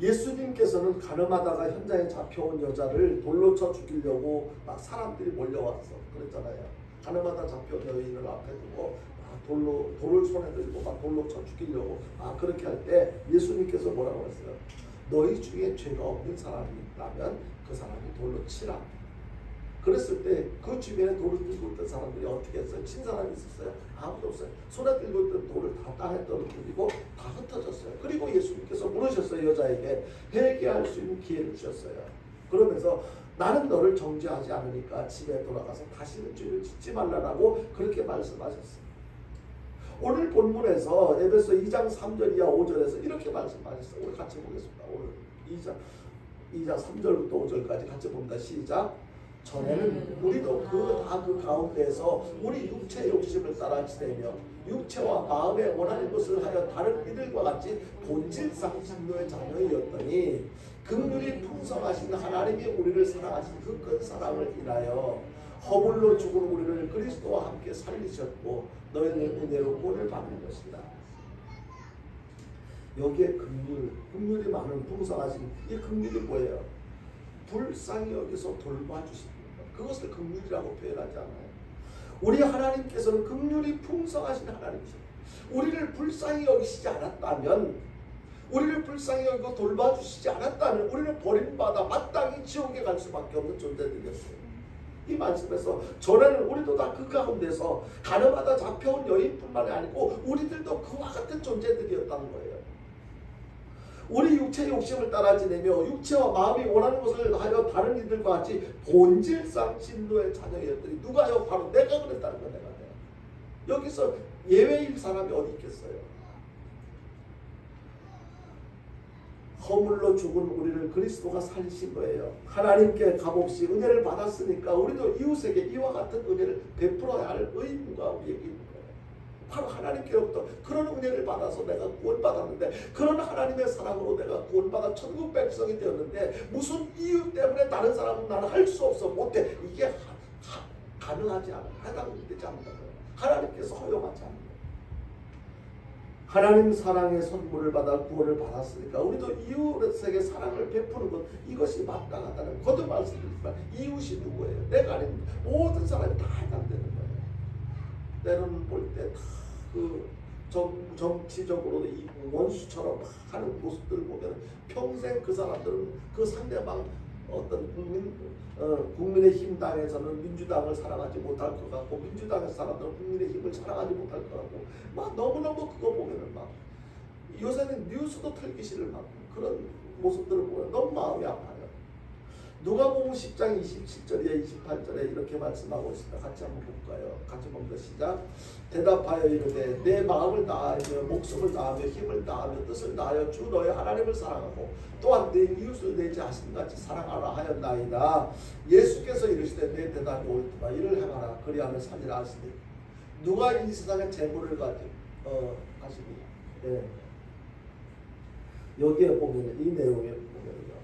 Speaker 1: 예수님께서는 가늠하다가 현장에 잡혀온 여자를 돌로 쳐 죽이려고 막 사람들이 몰려와서 그랬잖아요. 가늠하다 잡혀온 여인을 앞에 두고 돌을 손에 들고 막 돌로 쳐 죽이려고 그렇게 할 때 예수님께서 뭐라고 했어요? 너희 중에 죄가 없는 사람이 있다면 그 사람이 돌로 치라. 그랬을 때 그 주변에 돌을 들고 있던 사람들이 어떻게 했어요? 친 사람이 있었어요? 아무도 없어요. 손에 들고 있던 돌을 다 땅에 떨어뜨리고 다 흩어졌어요. 그리고 예수님께서 물으셨어요. 여자에게 회개할 수 있는 기회를 주셨어요. 그러면서 나는 너를 정죄하지 않으니까 집에 돌아가서 다시는 죄를 짓지 말라라고 그렇게 말씀하셨어요. 오늘 본문에서 에베소 2장 3절 이하 5절에서 이렇게 말씀하셨어요. 우리 같이 보겠습니다. 오늘 2장 3절부터 5절까지 같이 봅니다. 시작. 전에는 우리도 그 가운데에서 우리 육체 욕심을 따라 지내며 육체와 마음에 원하는 것을 하여 다른 이들과 같이 본질상 진노의 자녀이었더니 긍휼이 풍성하신 하나님이 우리를 사랑하신 그 큰 사랑을 인하여 허물로 죽은 우리를 그리스도와 함께 살리셨고 너희는 은혜로 구원을 받는 것이다. 여기에 긍휼이 많은 풍성하신 이 긍휼이 뭐예요? 불쌍히 여기서 돌봐주시는 것. 그것을 긍휼이라고 표현하지 않아요. 우리 하나님께서는 긍휼이 풍성하신 하나님이십니다. 우리를 불쌍히 여기시지 않았다면, 우리를 불쌍히 여기고 돌봐주시지 않았다면 우리는 버림받아 마땅히 지옥에 갈 수밖에 없는 존재들이었어요. 이 말씀에서 전에는 우리도 다 그 가운데서 가늠하다 잡혀온 여인뿐만이 아니고 우리들도 그와 같은 존재들이었다는 거예요. 우리 육체의 욕심을 따라 지내며 육체와 마음이 원하는 것을 하여 다른 이들과 같이 본질상 진노의 자녀였더니 누가요? 바로 내가 그랬다는 거야. 내가. 여기서 예외일 사람이 어디 있겠어요? 허물로 죽은 우리를 그리스도가 살리신 거예요. 하나님께 값없이 은혜를 받았으니까 우리도 이웃에게 이와 같은 은혜를 베풀어야 할 의무가 우리에게 있는 거예요. 바로 하나님께로부터 그런 은혜를 받아서 내가 구원받았는데, 그런 하나님의 사랑으로 내가 구원받아 천국 백성이 되었는데 무슨 이유 때문에 다른 사람은 나는 할 수 없어, 못해, 이게 가능하지 않아, 해당되지 않는 거예요. 하나님께서 허용하지 않는 거예요. 하나님 사랑의 선물을 받아 구원을 받았으니까 우리도 이웃에게 사랑을 베푸는 것, 이것이 마땅하다는, 거듭 말씀드리지만 이웃이 누구예요? 내가 아닙니다. 모든 사람이 다 해당되는 거예요. 때로는 볼 때 다 그 정치적으로 이 원수처럼 하는 모습들을 보면 평생 그 사람들은 그 상대방 어떤 국민의힘 당에서는 민주당을 사랑하지 못할 것 같고, 민주당의 사람들은 국민의힘을 사랑하지 못할 것 같고, 막 너무너무 그거 보면은 막 요새는 뉴스도 틀기 싫을 만큼 그런 모습들을 보면 너무 마음이 아파요. 누가복음 10장 27절에 28절에 이렇게 말씀하고 있습니다. 같이 한번 볼까요? 같이 봅니다. 시작. 대답하여 이르되 내 마음을 다하며 목숨을 다하며 힘을 다하며 뜻을 다하여 주 너의 하나님을 사랑하고 또한 내 이웃을 내 자신같이 사랑하라 하였나이다. 예수께서 이르시되 내 대답이 옳도다. 이를 행하라. 그리하면 살리라 하시니, 누가 이 세상의 재물을 가지고 하시니, 예. 여기에 보면 이 내용에 보면요,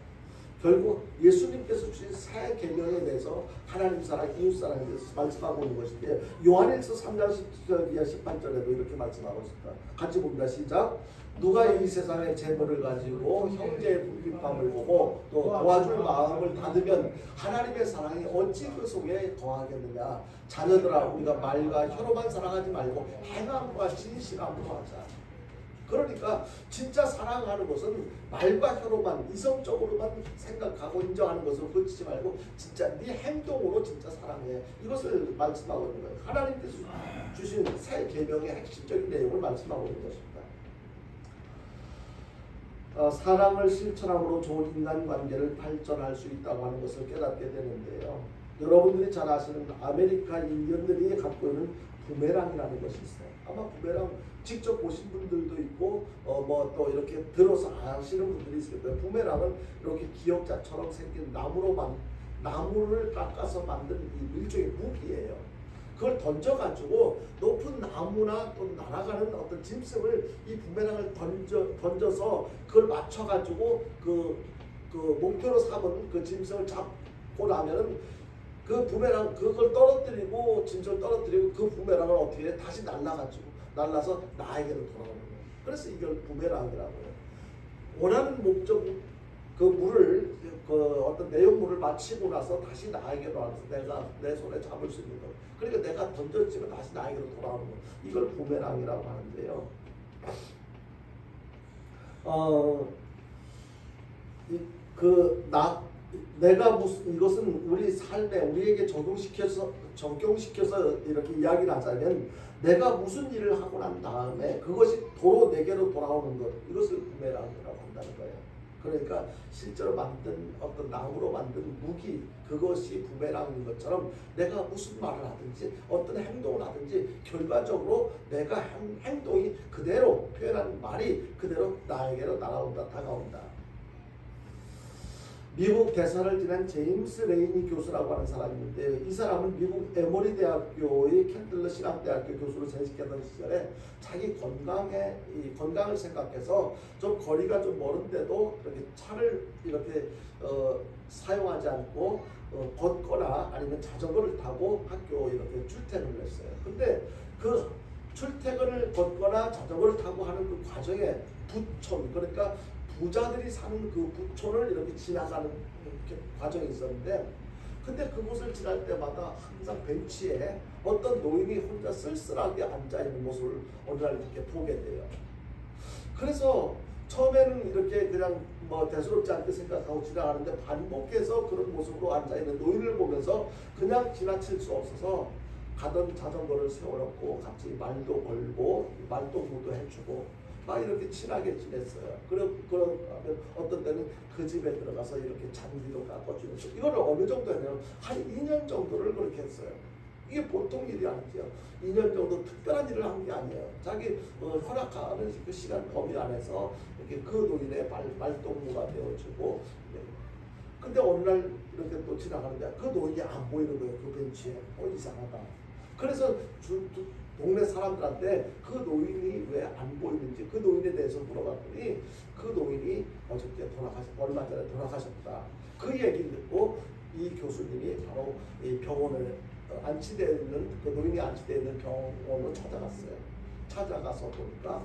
Speaker 1: 결국 예수님께서 주신 새 계명에 대해서 하나님 사랑, 이웃 사랑에 대해서 말씀하고 있는 것인데, 요한일서 3장 10절 이하 18절에도 이렇게 말씀하고 있습니다. 같이 봅니다. 시작. 누가 이 세상의 재물을 가지고 형제의 불핍함을 보고 또 도와줄 마음을 닫으면 하나님의 사랑이 어찌 그 속에 거하겠느냐. 자녀들아, 우리가 말과 혀로만 사랑하지 말고 행함과 진실함으로 하자. 그러니까 진짜 사랑하는 것은 말과 혀로만, 이성적으로만 생각하고 인정하는 것으로 그치지 말고 진짜 네 행동으로 진짜 사랑해. 이것을 말씀하고 있는 거예요. 하나님께서 주신 새 계명의 핵심적인 내용을 말씀하고 있는 것입니다. 사랑을 실천함으로 좋은 인간관계를 발전할 수 있다고 하는 것을 깨닫게 되는데요. 여러분들이 잘 아시는 아메리카 인디언들이 갖고 있는 부메랑이라는 것이 있어요. 아마 부메랑 직접 보신 분들도 있고 뭐 또 이렇게 들어서 아시는 분들이 있을 거예요. 부메랑은 이렇게 기역자처럼 생긴 나무를 깎아서 만든 일종의 무기예요. 그걸 던져가지고 높은 나무나 또 날아가는 어떤 짐승을, 이 부메랑을 던져서 그걸 맞춰가지고 그 목표로 삼은 그 짐승을 잡고 나면은 그 부메랑, 그걸 떨어뜨리고 짐승을 떨어뜨리고 그 부메랑을 어떻게 해? 다시 날라서 나에게로 돌아오는 거예요. 그래서 이걸 부메랑이라고 해요. 원하는 목적, 그 물을, 그 어떤 내용물을 마치고 나서 다시 나에게로 와서 내가 내 손에 잡을 수 있는 거. 그러니까 내가 던졌지만 다시 나에게로 돌아오는 거. 이걸 부메랑이라고 하는데요. 내가 무슨, 이것은 우리 삶에 우리에게 적용시켜서 이렇게 이야기를 하자면, 내가 무슨 일을 하고 난 다음에 그것이 도로 내게로 돌아오는 것, 이것을 부메랑이라고 한다는 거예요. 그러니까 실제로 만든 어떤 나무로 만든 무기, 그것이 부메랑인 것처럼 내가 무슨 말을 하든지 어떤 행동을 하든지 결과적으로 내가 행동이 그대로, 표현한 말이 그대로 나에게로 다가온다. 미국 대사를 지낸 제임스 레이니 교수라고 하는 사람이 있는데, 이 사람은 미국 에모리 대학교의 캔들러 신학대학교 교수로 재직하던 시절에 자기 건강을 생각해서 좀 거리가 좀 멀은데도 이렇게 차를 이렇게 사용하지 않고 걷거나 아니면 자전거를 타고 학교 이렇게 출퇴근을 했어요. 근데 그 출퇴근을 걷거나 자전거를 타고 하는 그 과정에 부촌, 그러니까 부자들이 사는 그 부촌을 이렇게 지나가는 과정이 있었는데, 근데 그곳을 지날 때마다 항상 벤치에 어떤 노인이 혼자 쓸쓸하게 앉아있는 모습을 어느 날 이렇게 보게 돼요. 그래서 처음에는 이렇게 그냥 뭐 대수롭지 않게 생각하고 지나가는데, 반복해서 그런 모습으로 앉아있는 노인을 보면서 그냥 지나칠 수 없어서 가던 자전거를 세워놓고 같이 말도 걸고 말동무도 해주고 막 이렇게 친하게 지냈어요. 그러면 어떤 때는 그 집에 들어가서 이렇게 잔디도 깎아주면서, 이거를 어느 정도 했냐면 한 2년 정도를 그렇게 했어요. 이게 보통 일이 아니죠. 2년 정도 특별한 일을 한 게 아니에요. 자기 허락하는 그 시간 범위 안에서 이렇게 그 노인의 말동무가 되어주고. 근데 어느 날 이렇게 또 지나가는데 그 노인이 안 보이는 거예요. 그 벤치에. 이상하다. 그래서 동네 사람들한테 그 노인이 왜 안 보이는지, 그 노인에 대해서 물어봤더니 그 노인이 어저께 얼마 전에 돌아가셨다. 그 얘기를 듣고 이 교수님이 바로 이 병원을 안치되어 있는, 그 노인이 안치되어 있는 병원을 찾아갔어요. 찾아가서 보니까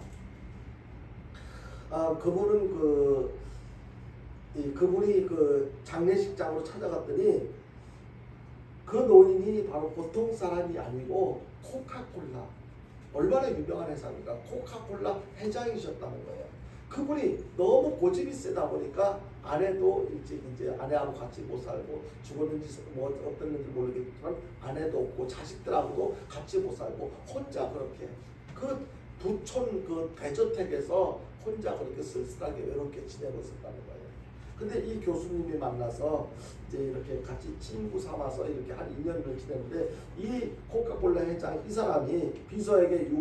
Speaker 1: 그분은 그분이 그 장례식장으로 찾아갔더니 그 노인이 바로 보통 사람이 아니고 코카콜라, 얼마나 유명한 회사입니까? 코카콜라 회장이셨다는 거예요. 그분이 너무 고집이 세다 보니까 아내도 일찍 이제 아내하고 같이 못 살고, 죽었는지 뭐 어땠는지 모르겠지만 아내도 없고 자식들하고도 같이 못 살고 혼자 그렇게 그 부촌 그 대저택에서 혼자 그렇게 쓸쓸하게 외롭게 지내고 있었다는 거예요. 근데 이 교수님이 만나서 이제 이렇게 같이 친구 삼아서 이렇게 한 2년을 지냈는데, 이 코카콜라 회장, 이 사람이 비서에게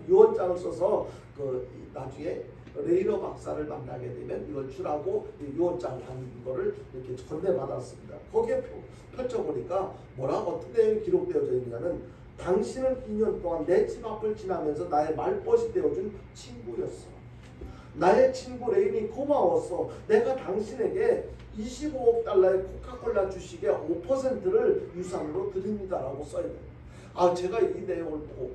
Speaker 1: 유언장을 써서 그 나중에 레이너 박사를 만나게 되면 이걸 주라고 유언장 한 거를 이렇게 건네받았습니다. 거기에 펼쳐보니까 어떤 내용이 기록되어져 있느냐면, 당신은 2년 동안 내 집 앞을 지나면서 나의 말벗이 되어준 친구였어. 나의 친구 레인이 고마워서 내가 당신에게 25억 달러의 코카콜라 주식의 5%를 유산으로 드립니다라고 써있네요. 제가 이 내용을 보고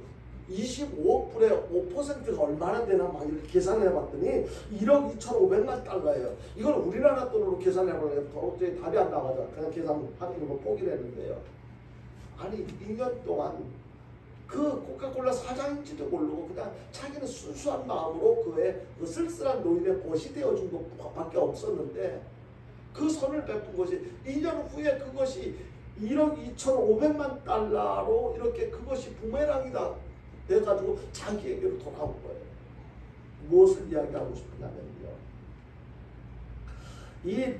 Speaker 1: 25억 불에 5%가 얼마나 되나 막 이렇게 계산해 봤더니 1억 2,500만 달러예요. 이걸 우리나라 돈으로 계산해 보려면 도저히 답이 안 나가죠. 그냥 계산하는 거 포기를 했는데요. 아니 2년 동안 그 코카콜라 사장인지도 모르고 그냥 자기는 순수한 마음으로 그 쓸쓸한 노인의 벗이 되어준 것밖에 없었는데, 그 선을 베푼 것이 2년 후에 그것이 1억 2,500만 달러로 이렇게 그것이 부메랑이다 돼가지고 자기에게로 돌아온 거예요. 무엇을 이야기하고 싶으냐면요, 이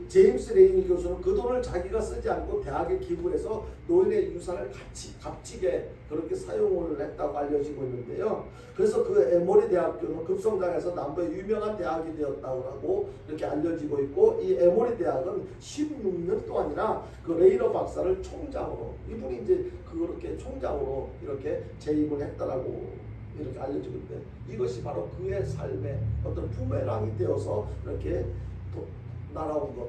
Speaker 1: 제임스 레이니 교수는 그 돈을 자기가 쓰지 않고 대학에 기부해서 노인의 유산을 값지게 그렇게 사용을 했다고 알려지고 있는데요. 그래서 그 에모리 대학교는 급성장해서 남부의 유명한 대학이 되었다고 이렇게 알려지고 있고, 이 에모리 대학은 16년 동안이나 그 레이너 박사를 총장으로, 이분이 이제 그렇게 총장으로 이렇게 재임을 했다라고 이렇게 알려지고 있는데, 이것이 바로 그의 삶의 어떤 부메랑이 되어서 이렇게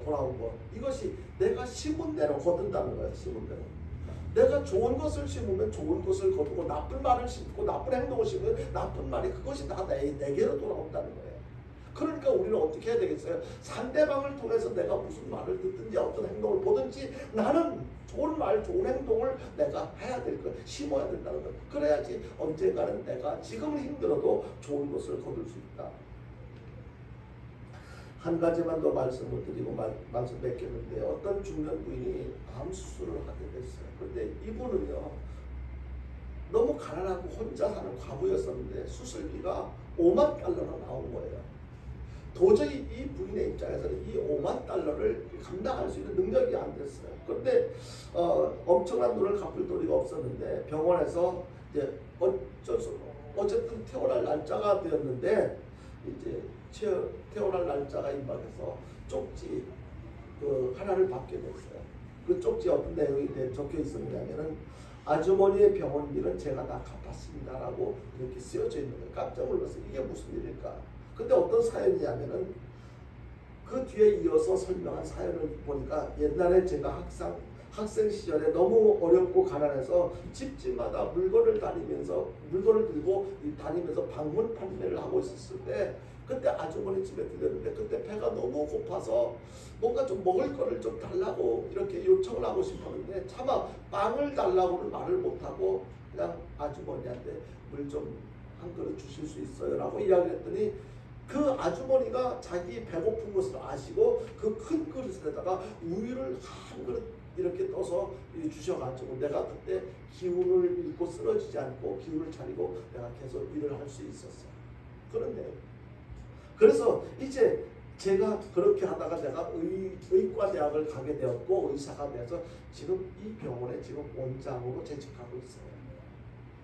Speaker 1: 돌아온 거, 이것이 내가 심은 대로 거둔다는 거예요. 심은 대로. 내가 좋은 것을 심으면 좋은 것을 거두고, 나쁜 말을 심고 나쁜 행동을 심으면 나쁜 말이 그것이 다 내게로 돌아온다는 거예요. 그러니까 우리는 어떻게 해야 되겠어요? 상대방을 통해서 내가 무슨 말을 듣든지 어떤 행동을 보든지 나는 좋은 말, 좋은 행동을 내가 해야 될 거예요. 심어야 된다는 거예요. 그래야지 언젠가는 내가 지금은 힘들어도 좋은 것을 거둘 수 있다. 한 가지만 더 말씀을 드리고 말씀 맺겠는데, 어떤 중년 부인이 암 수술을 하게 됐어요. 그런데 이분은요, 너무 가난하고 혼자 사는 과부였었는데 수술비가 5만 달러나 나온 거예요. 도저히 이 부인의 입장에서는 이 5만 달러를 감당할 수 있는 능력이 안 됐어요. 그런데 엄청난 돈을 갚을 도리가 없었는데, 병원에서 이제 어쨌든 퇴원할 날짜가 되었는데, 이제 태어날 날짜가 임박해서 쪽지 그 하나를 받게 됐어요. 그 쪽지에 어떤 내용이 적혀 있었냐면은 아주머니의 병원비는 제가 다 갚았습니다라고 이렇게 쓰여져 있는 거예요. 깜짝 놀랐어요. 이게 무슨 일일까? 근데 어떤 사연이냐면은 그 뒤에 이어서 설명한 사연을 보니까 옛날에 제가 학생 시절에 너무 어렵고 가난해서 집집마다 물건을 들고 다니면서 방문 판매를 하고 있었을 때 그때 아주머니 집에 들렸는데 그때 배가 너무 고파서 뭔가 좀 먹을 거를 좀 달라고 이렇게 요청을 하고 싶었는데 차마 빵을 달라고는 말을 못하고 그냥 아주머니한테 물 좀 한 그릇 주실 수 있어요? 라고 이야기했더니 그 아주머니가 자기 배고픈 것을 아시고 그 큰 그릇에다가 우유를 한 그릇 이렇게 떠서 주셔가지고 내가 그때 기운을 잃고 쓰러지지 않고 기운을 차리고 내가 계속 일을 할 수 있었어요. 그런데 그래서 이제 제가 그렇게 하다가 내가 의과대학을 가게 되었고 의사가 돼서 지금 이 병원에 지금 원장으로 재직하고 있어요.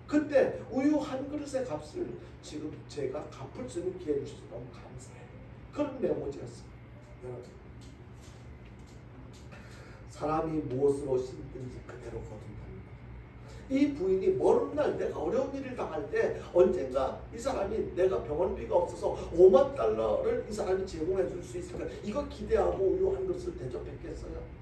Speaker 1: 그때 우유 한 그릇의 값을 지금 제가 갚을 수 있는 기회를 주셔서 너무 감사해요. 그런 메모지였어요. 여러분, 사람이 무엇으로 심든지 그대로 거둔답니다. 이 부인이 먼 날 내가 어려운 일을 당할 때 언젠가 이 사람이 내가 병원비가 없어서 5만 달러를 이 사람이 제공해 줄 수 있을까? 이거 기대하고 우유 한 그릇을 대접했겠어요?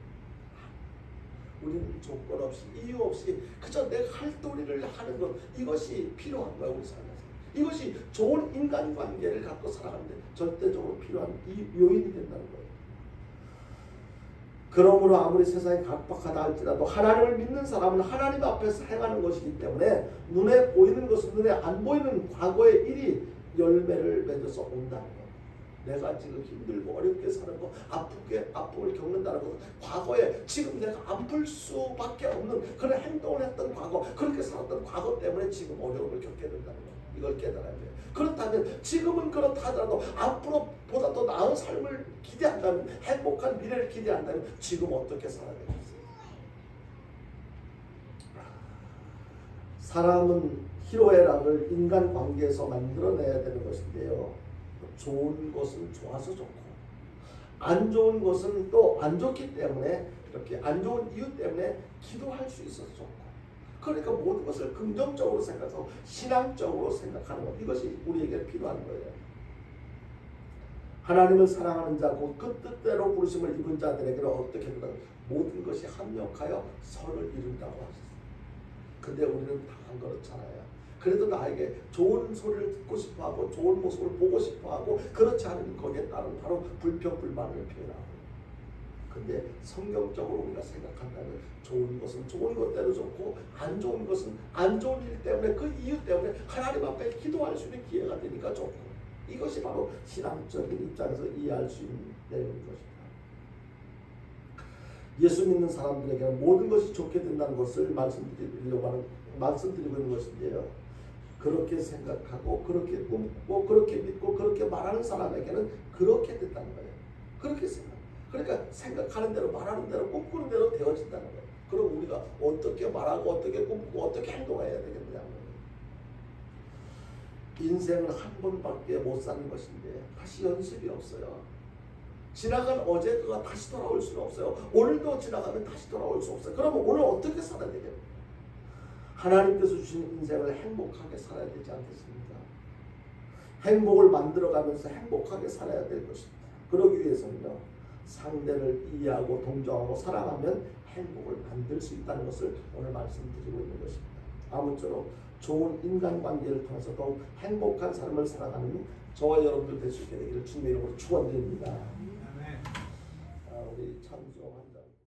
Speaker 1: 우리는 조건 없이 이유 없이 그저 내가 할 도리를 하는 것 이것이 필요한 거야. 우리 삶에서 이것이 좋은 인간관계를 갖고 살아가는데 절대적으로 필요한 이 요인이 된다는 거예요. 그러므로 아무리 세상이 각박하다 할지라도 하나님을 믿는 사람은 하나님 앞에서 행하는 것이기 때문에 눈에 보이는 것은 눈에 안 보이는 과거의 일이 열매를 맺어서 온다는 거예요. 내가 지금 힘들고 어렵게 사는 거, 아픔을 겪는다는 것은 과거에 지금 내가 아플 수밖에 없는 그런 행동을 했던 과거, 그렇게 살았던 과거 때문에 지금 어려움을 겪게 된다는 거예요. 이걸 깨달아야 돼요. 그렇다면 지금은 그렇다 하더라도 앞으로 보다 더 나은 삶을 기대한다면, 행복한 미래를 기대한다면 지금 어떻게 살아야 되겠어요? 사람은 희로애락을 인간관계에서 만들어내야 되는 것인데요. 좋은 것은 좋아서 좋고 안 좋은 것은 또 안 좋기 때문에 이렇게 안 좋은 이유 때문에 기도할 수 있어서 좋고 그러니까 모든 것을 긍정적으로 생각해서 신앙적으로 생각하는 것 이것이 우리에게 필요한 거예요. 하나님을 사랑하는 자고 그 뜻대로 부르심을 입은 자들에게는 어떻게 된다? 모든 것이 합력하여 선을 이룬다고 하셨어요. 근데 우리는 다 안 그렇잖아요. 그래도 나에게 좋은 소리를 듣고 싶어하고 좋은 모습을 보고 싶어하고 그렇지 않으면 거기에 따른 바로 불평불만을 표현하고 근데 성경적으로 우리가 생각한다면 좋은 것은 좋은 것대로 좋고 안 좋은 것은 안 좋은 일 때문에 그 이유 때문에 하나님 앞에 기도할 수 있는 기회가 되니까 좋고 이것이 바로 신앙적인 입장에서 이해할 수 있는 내용인 것입니다. 예수 믿는 사람들에게는 모든 것이 좋게 된다는 것을 말씀드리고 있는 것인데요. 그렇게 생각하고 그렇게 꿈꾸고 그렇게 믿고 그렇게 말하는 사람에게는 그렇게 된다는 거예요. 그렇게 그러니까 생각하는 대로 말하는 대로 꿈꾸는 대로 되어진다는 거예요. 그럼 우리가 어떻게 말하고 어떻게 꿈꾸고 어떻게 행동해야 되겠냐는 거예요. 인생은 한 번밖에 못 사는 것인데 다시 연습이 없어요. 지나간 어제 그가 다시 돌아올 수는 없어요. 오늘도 지나가면 다시 돌아올 수 없어요. 그러면 오늘 어떻게 살아야 되겠어요? 하나님께서 주신 인생을 행복하게 살아야 되지 않겠습니까? 행복을 만들어가면서 행복하게 살아야 될 것입니다. 그러기 위해서는요. 상대를 이해하고 동정하고 사랑하면 행복을 만들 수 있다는 것을 오늘 말씀드리고 있는 것입니다. 아무쪼록 좋은 인간관계를 통해서 더욱 행복한 삶을 살아가는 저와 여러분들 될 수 있게 되기를 주님의 이름으로 축원드립니다. 우리 참조